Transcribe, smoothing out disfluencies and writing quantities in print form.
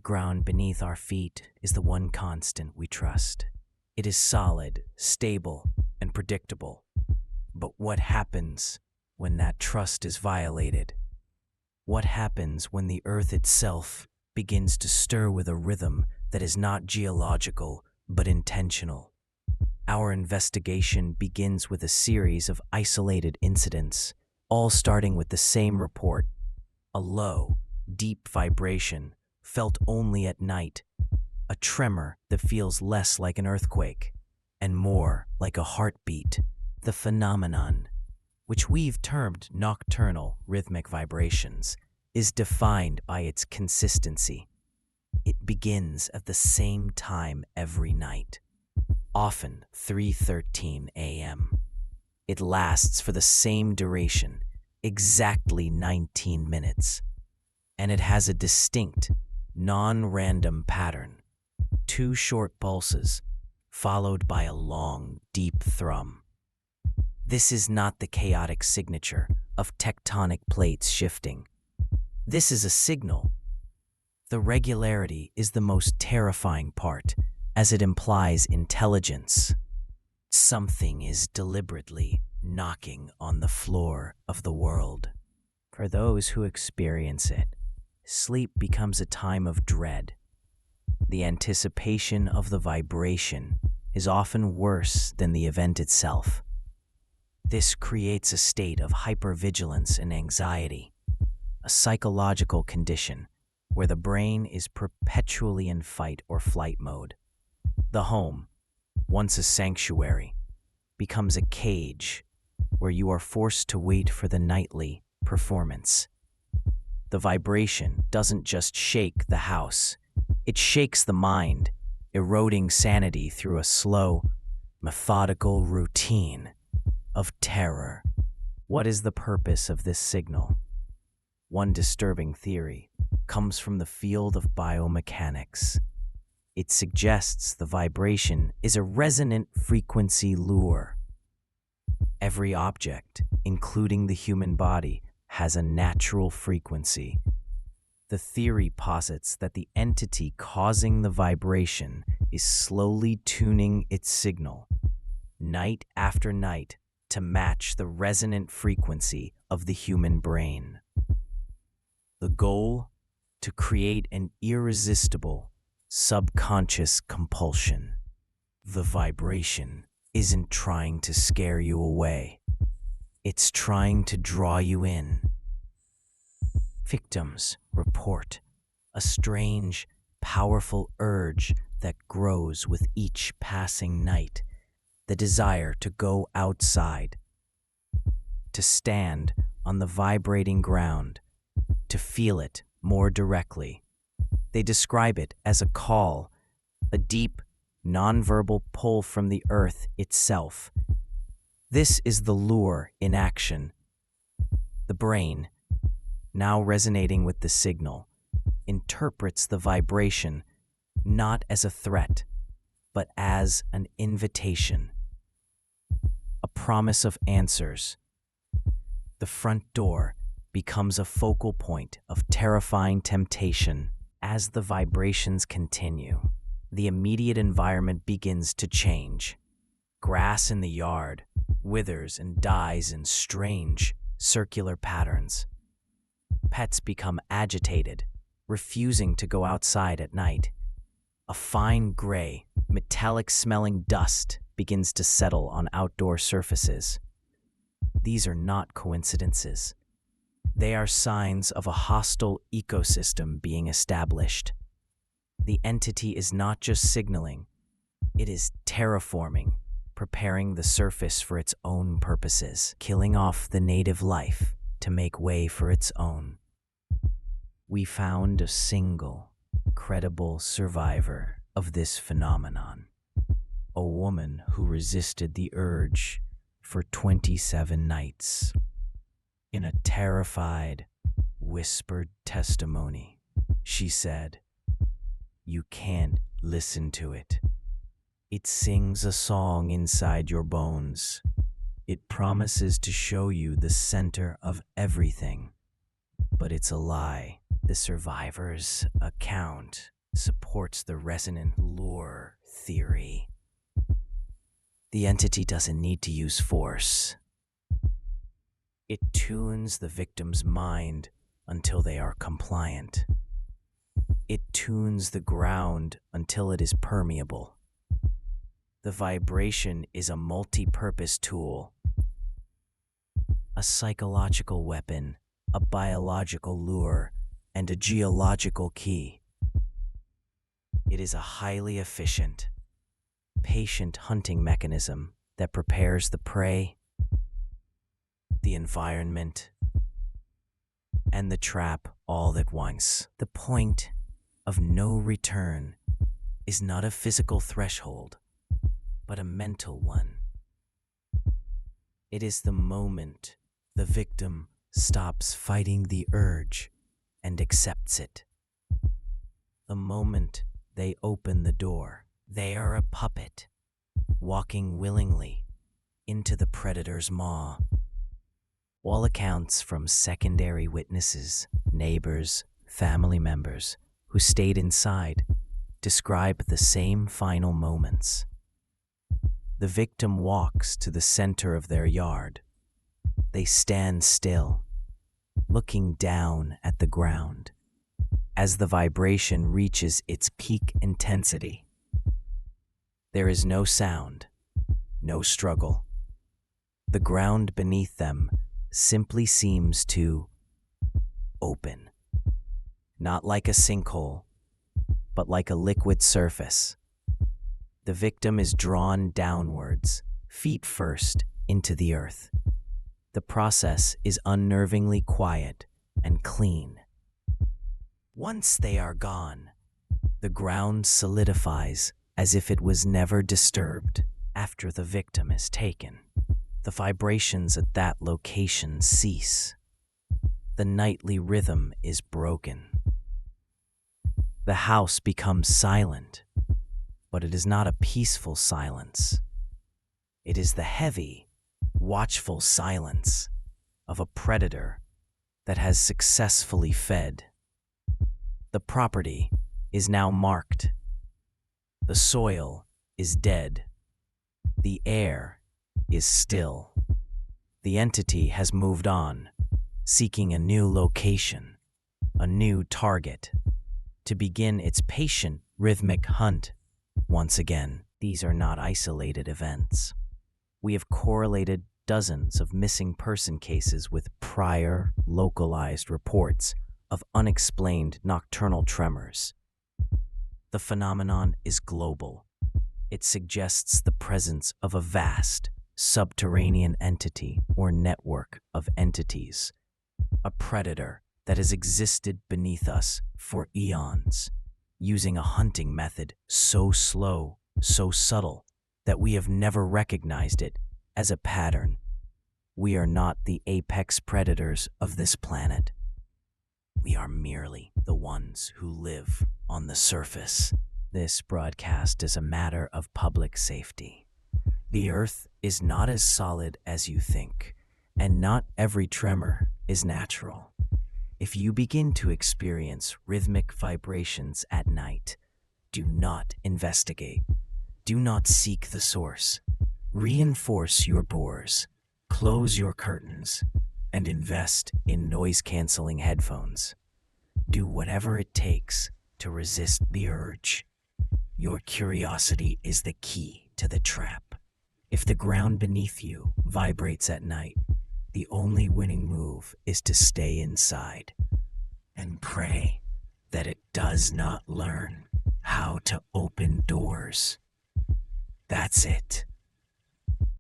ground beneath our feet is the one constant we trust. It is solid, stable, and predictable. But what happens when that trust is violated? What happens when the earth itself begins to stir with a rhythm that is not geological but intentional? Our investigation begins with a series of isolated incidents, all starting with the same report: a low, deep vibration felt only at night, a tremor that feels less like an earthquake and more like a heartbeat. The phenomenon, which we've termed nocturnal rhythmic vibrations, is defined by its consistency. It begins at the same time every night, often 3:13 a.m. It lasts for the same duration, exactly 19 minutes, and it has a distinct, non-random pattern: 2 short pulses, followed by a long, deep thrum. This is not the chaotic signature of tectonic plates shifting. This is a signal. The regularity is the most terrifying part, as it implies intelligence. Something is deliberately knocking on the floor of the world. For those who experience it, sleep becomes a time of dread. The anticipation of the vibration is often worse than the event itself. This creates a state of hypervigilance and anxiety, a psychological condition where the brain is perpetually in fight or flight mode. The home, once a sanctuary, becomes a cage where you are forced to wait for the nightly performance. The vibration doesn't just shake the house, it shakes the mind, eroding sanity through a slow, methodical routine of terror. What is the purpose of this signal? One disturbing theory comes from the field of biomechanics. It suggests the vibration is a resonant frequency lure. Every object, including the human body, has a natural frequency. The theory posits that the entity causing the vibration is slowly tuning its signal, night after night, to match the resonant frequency of the human brain. The goal? To create an irresistible, subconscious compulsion. The vibration isn't trying to scare you away. It's trying to draw you in. Victims report a strange, powerful urge that grows with each passing night, the desire to go outside, to stand on the vibrating ground, to feel it more directly. They describe it as a call, a deep, nonverbal pull from the earth itself. This is the lure in action. The brain, now resonating with the signal, interprets the vibration not as a threat, but as an invitation, a promise of answers. The front door becomes a focal point of terrifying temptation. As the vibrations continue, the immediate environment begins to change. Grass in the yard withers and dies in strange, circular patterns. Pets become agitated, refusing to go outside at night. A fine gray, metallic-smelling dust begins to settle on outdoor surfaces. These are not coincidences. They are signs of a hostile ecosystem being established. The entity is not just signaling, it is terraforming, preparing the surface for its own purposes, killing off the native life to make way for its own. We found a single, credible survivor of this phenomenon, a woman who resisted the urge for 27 nights. In a terrified, whispered testimony, she said, "You can't listen to it. It sings a song inside your bones. It promises to show you the center of everything. But it's a lie." The survivor's account supports the resonant lure theory. The entity doesn't need to use force. It tunes the victim's mind until they are compliant. It tunes the ground until it is permeable. The vibration is a multi-purpose tool, a psychological weapon, a biological lure, and a geological key. It is a highly efficient, patient hunting mechanism that prepares the prey, the environment, and the trap all at once. The point of no return is not a physical threshold, but a mental one. It is the moment the victim stops fighting the urge and accepts it. The moment they open the door, they are a puppet, walking willingly into the predator's maw. All accounts from secondary witnesses, neighbors, family members who stayed inside describe the same final moments. The victim walks to the center of their yard. They stand still, looking down at the ground as the vibration reaches its peak intensity. There is no sound, no struggle. The ground beneath them simply seems to open, not like a sinkhole, but like a liquid surface. The victim is drawn downwards, feet first, into the earth. The process is unnervingly quiet and clean. Once they are gone, the ground solidifies as if it was never disturbed. After the victim is taken, the vibrations at that location cease. The nightly rhythm is broken. The house becomes silent, but it is not a peaceful silence. It is the heavy, watchful silence of a predator that has successfully fed. The property is now marked. The soil is dead. The air is still. The entity has moved on, seeking a new location, a new target, to begin its patient rhythmic hunt. Once again, these are not isolated events. We have correlated dozens of missing person cases with prior, localized reports of unexplained nocturnal tremors. The phenomenon is global. It suggests the presence of a vast, subterranean entity or network of entities, a predator that has existed beneath us for eons, using a hunting method so slow, so subtle, that we have never recognized it as a pattern. We are not the apex predators of this planet. We are merely the ones who live on the surface. This broadcast is a matter of public safety. The Earth is not as solid as you think, and not every tremor is natural. If you begin to experience rhythmic vibrations at night, do not investigate. Do not seek the source. Reinforce your doors, close your curtains, and invest in noise-canceling headphones. Do whatever it takes to resist the urge. Your curiosity is the key to the trap. If the ground beneath you vibrates at night, the only winning move is to stay inside and pray that it does not learn how to open doors. That's it.